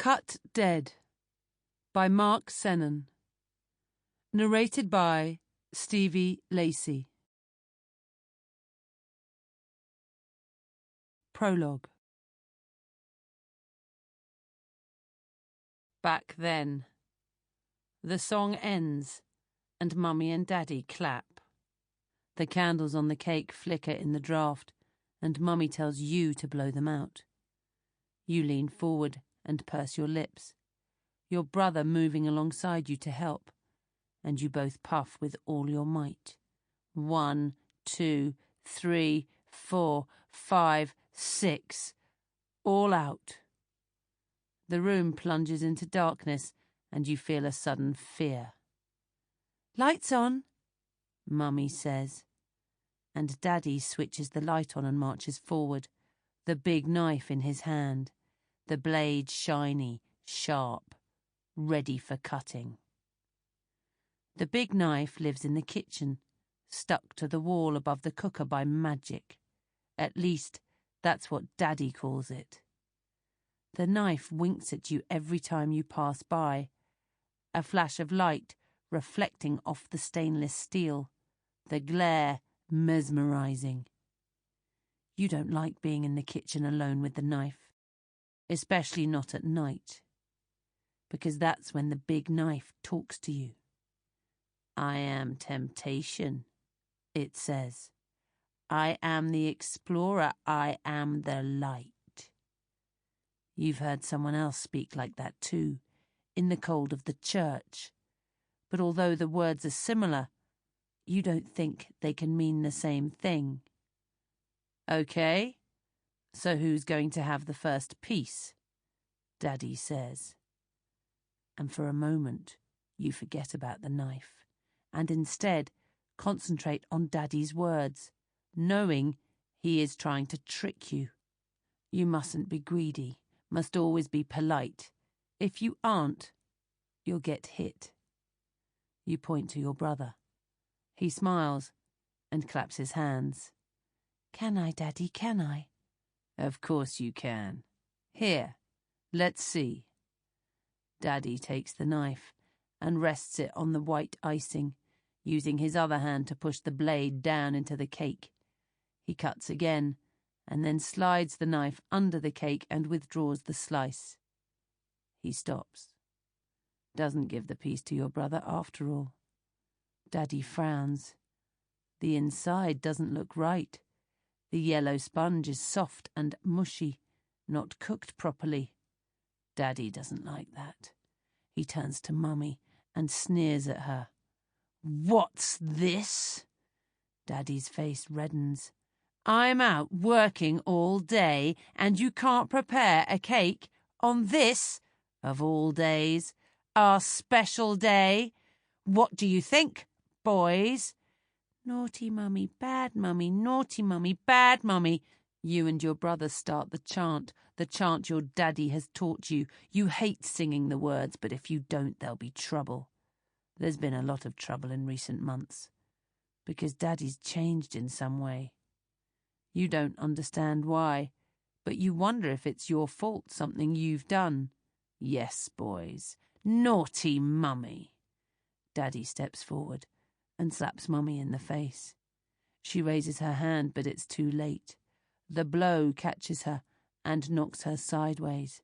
Cut Dead by Mark Sennen. Narrated by Stevie, Lacey. Prologue. Back then. The song ends, and Mummy and Daddy clap. The candles on the cake flicker in the draught, and Mummy tells you to blow them out. You lean forward and purse your lips, your brother moving alongside you to help, and you both puff with all your might. 1, 2, 3, 4, 5, 6. All out. The room plunges into darkness, and you feel a sudden fear. "Lights on," Mummy says, and Daddy switches the light on and marches forward, the big knife in his hand, the blade shiny, sharp, ready for cutting. The big knife lives in the kitchen, stuck to the wall above the cooker by magic. At least, that's what Daddy calls it. The knife winks at you every time you pass by, a flash of light reflecting off the stainless steel, the glare mesmerizing. You don't like being in the kitchen alone with the knife, especially not at night, because that's when the big knife talks to you. "I am temptation," it says. "I am the explorer. I am the light." You've heard someone else speak like that too, in the cold of the church. But although the words are similar, you don't think they can mean the same thing. "Okay, so who's going to have the first piece?" Daddy says. And for a moment, you forget about the knife, and instead concentrate on Daddy's words, knowing he is trying to trick you. You mustn't be greedy, must always be polite. If you aren't, you'll get hit. You point to your brother. He smiles and claps his hands. "Can I, Daddy, can I?" "Of course you can. Here, let's see." Daddy takes the knife and rests it on the white icing, using his other hand to push the blade down into the cake. He cuts again, and then slides the knife under the cake and withdraws the slice. He stops. Doesn't give the piece to your brother after all. Daddy frowns. The inside doesn't look right. The yellow sponge is soft and mushy, not cooked properly. Daddy doesn't like that. He turns to Mummy and sneers at her. "What's this?" Daddy's face reddens. "I'm out working all day, and you can't prepare a cake on this, of all days, our special day. What do you think, boys?" "Naughty Mummy, bad Mummy, naughty Mummy, bad Mummy." You and your brother start the chant your daddy has taught you. You hate singing the words, but if you don't, there'll be trouble. There's been a lot of trouble in recent months, because Daddy's changed in some way. You don't understand why, but you wonder if it's your fault, something you've done. Yes, boys, naughty Mummy. Daddy steps forward and slaps Mummy in the face. She raises her hand, but it's too late. The blow catches her and knocks her sideways.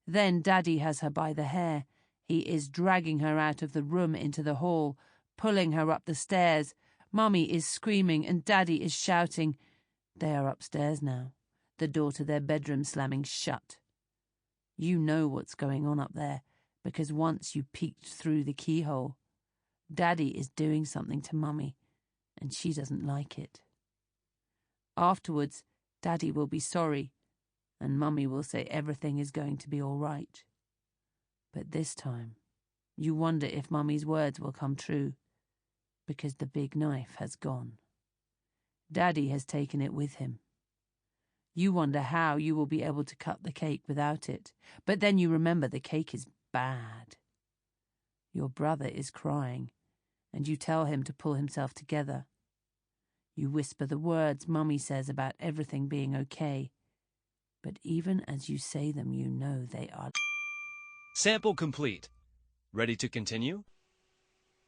Then Daddy has her by the hair. He is dragging her out of the room into the hall, pulling her up the stairs. Mummy is screaming and Daddy is shouting. They are upstairs now, the door to their bedroom slamming shut. You know what's going on up there, because once you peeked through the keyhole. Daddy is doing something to Mummy, and she doesn't like it. Afterwards, Daddy will be sorry, and Mummy will say everything is going to be all right. But this time, you wonder if Mummy's words will come true, because the big knife has gone. Daddy has taken it with him. You wonder how you will be able to cut the cake without it, but then you remember the cake is bad. Your brother is crying, and you tell him to pull himself together. You whisper the words Mummy says about everything being okay, but even as you say them, you know they are. Sample complete. Ready to continue?